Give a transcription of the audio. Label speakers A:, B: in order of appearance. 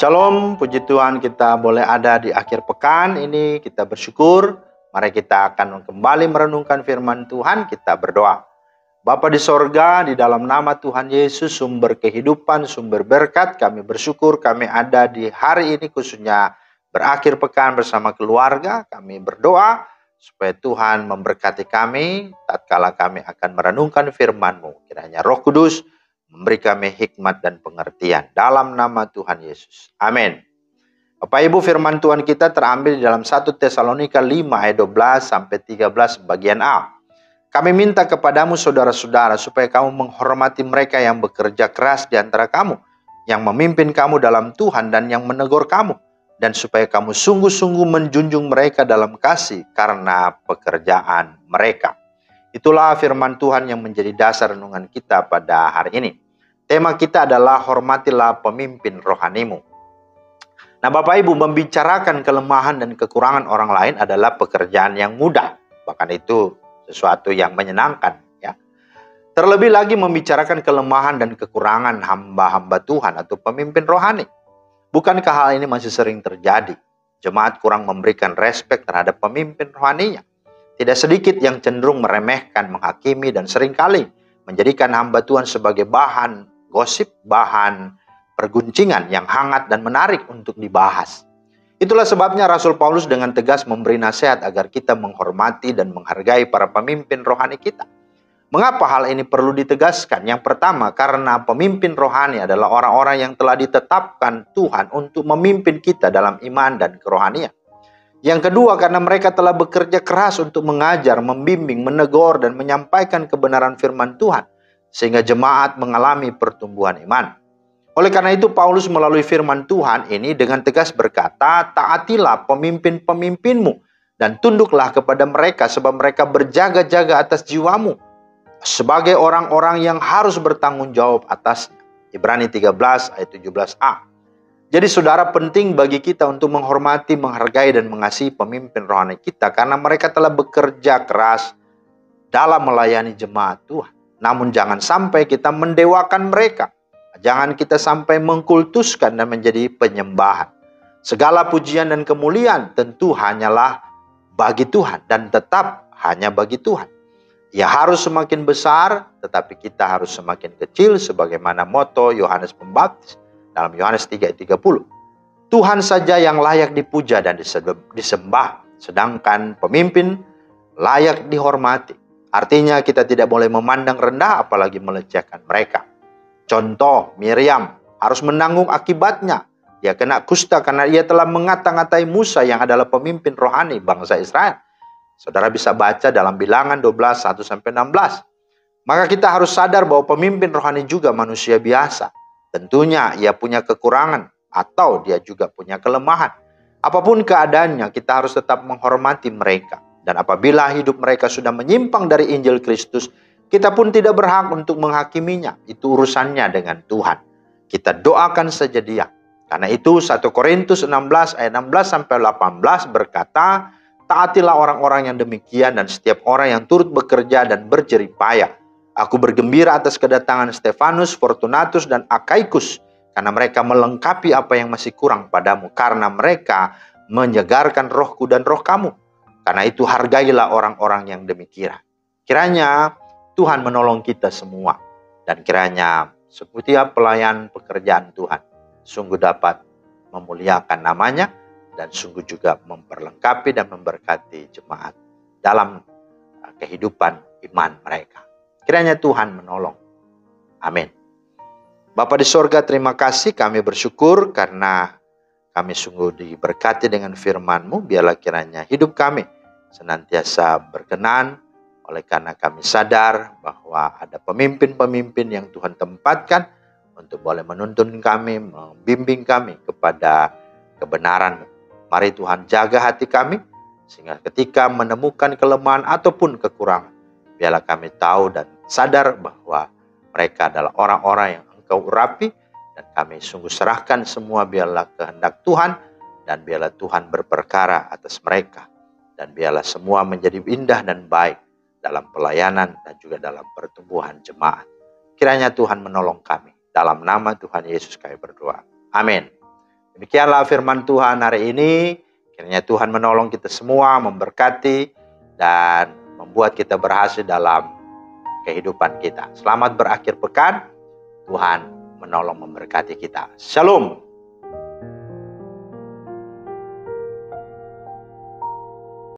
A: Shalom, puji Tuhan kita boleh ada di akhir pekan ini, kita bersyukur. Mari kita akan kembali merenungkan firman Tuhan, kita berdoa. Bapa di sorga, di dalam nama Tuhan Yesus, sumber kehidupan, sumber berkat, kami bersyukur kami ada di hari ini khususnya berakhir pekan bersama keluarga. Kami berdoa supaya Tuhan memberkati kami, tatkala kami akan merenungkan firman-Mu. Kiranya Roh Kudus memberi kami hikmat dan pengertian dalam nama Tuhan Yesus. Amin. Bapak Ibu, firman Tuhan kita terambil di dalam 1 Tesalonika 5 ayat 12 sampai 13 bagian A. Kami minta kepadamu saudara-saudara supaya kamu menghormati mereka yang bekerja keras di antara kamu, yang memimpin kamu dalam Tuhan dan yang menegur kamu, dan supaya kamu sungguh-sungguh menjunjung mereka dalam kasih karena pekerjaan mereka. Itulah firman Tuhan yang menjadi dasar renungan kita pada hari ini. Tema kita adalah hormatilah pemimpin rohanimu. Nah, Bapak Ibu, membicarakan kelemahan dan kekurangan orang lain adalah pekerjaan yang mudah. Bahkan itu sesuatu yang menyenangkan, ya. Terlebih lagi membicarakan kelemahan dan kekurangan hamba-hamba Tuhan atau pemimpin rohani. Bukankah hal ini masih sering terjadi? Jemaat kurang memberikan respek terhadap pemimpin rohaninya. Tidak sedikit yang cenderung meremehkan, menghakimi, dan seringkali menjadikan hamba Tuhan sebagai bahan gosip, bahan perguncingan yang hangat dan menarik untuk dibahas. Itulah sebabnya Rasul Paulus dengan tegas memberi nasihat agar kita menghormati dan menghargai para pemimpin rohani kita. Mengapa hal ini perlu ditegaskan? Yang pertama, karena pemimpin rohani adalah orang-orang yang telah ditetapkan Tuhan untuk memimpin kita dalam iman dan kerohanian. Yang kedua, karena mereka telah bekerja keras untuk mengajar, membimbing, menegur, dan menyampaikan kebenaran firman Tuhan, sehingga jemaat mengalami pertumbuhan iman. Oleh karena itu, Paulus melalui firman Tuhan ini dengan tegas berkata, taatilah pemimpin-pemimpinmu dan tunduklah kepada mereka sebab mereka berjaga-jaga atas jiwamu sebagai orang-orang yang harus bertanggung jawab atasnya. Ibrani 13 ayat 17a. Jadi saudara, penting bagi kita untuk menghormati, menghargai, dan mengasihi pemimpin rohani kita karena mereka telah bekerja keras dalam melayani jemaat Tuhan. Namun jangan sampai kita mendewakan mereka. Jangan kita sampai mengkultuskan dan menjadi penyembahan. Segala pujian dan kemuliaan tentu hanyalah bagi Tuhan dan tetap hanya bagi Tuhan. Ia harus semakin besar, tetapi kita harus semakin kecil sebagaimana moto Yohanes Pembaptis dalam Yohanes 3 ayat 30. Tuhan saja yang layak dipuja dan disembah, sedangkan pemimpin layak dihormati. Artinya kita tidak boleh memandang rendah apalagi melecehkan mereka. Contoh, Miriam harus menanggung akibatnya. Dia kena kusta karena ia telah mengata-ngatai Musa yang adalah pemimpin rohani bangsa Israel. Saudara bisa baca dalam Bilangan 12, 1-16. Maka kita harus sadar bahwa pemimpin rohani juga manusia biasa. Tentunya ia punya kekurangan atau dia juga punya kelemahan. Apapun keadaannya, kita harus tetap menghormati mereka. Dan apabila hidup mereka sudah menyimpang dari Injil Kristus, kita pun tidak berhak untuk menghakiminya. Itu urusannya dengan Tuhan. Kita doakan saja dia. Karena itu 1 Korintus 16 ayat 16-18 berkata, taatilah orang-orang yang demikian dan setiap orang yang turut bekerja dan berjerih payah. Aku bergembira atas kedatangan Stefanus, Fortunatus, dan Akaikus, karena mereka melengkapi apa yang masih kurang padamu, karena mereka menyegarkan rohku dan roh kamu. Karena itu hargailah orang-orang yang demikian. Kiranya Tuhan menolong kita semua. Dan kiranya setiap pelayan pekerjaan Tuhan sungguh dapat memuliakan namanya dan sungguh juga memperlengkapi dan memberkati jemaat dalam kehidupan iman mereka. Kiranya Tuhan menolong. Amin. Bapa di sorga, terima kasih, kami bersyukur karena kami sungguh diberkati dengan firman-Mu. Biarlah kiranya hidup kami senantiasa berkenan, oleh karena kami sadar bahwa ada pemimpin-pemimpin yang Tuhan tempatkan untuk boleh menuntun kami, membimbing kami kepada kebenaran-Mu. Mari Tuhan jaga hati kami, sehingga ketika menemukan kelemahan ataupun kekurangan, biarlah kami tahu dan sadar bahwa mereka adalah orang-orang yang Engkau urapi, dan kami sungguh serahkan semua biarlah kehendak Tuhan, dan biarlah Tuhan berperkara atas mereka. Dan biarlah semua menjadi indah dan baik dalam pelayanan dan juga dalam pertumbuhan jemaat. Kiranya Tuhan menolong kami. Dalam nama Tuhan Yesus kami berdoa. Amin. Demikianlah firman Tuhan hari ini. Kiranya Tuhan menolong kita semua, memberkati, dan membuat kita berhasil dalam kehidupan kita. Selamat berakhir pekan. Tuhan menolong memberkati kita. Shalom.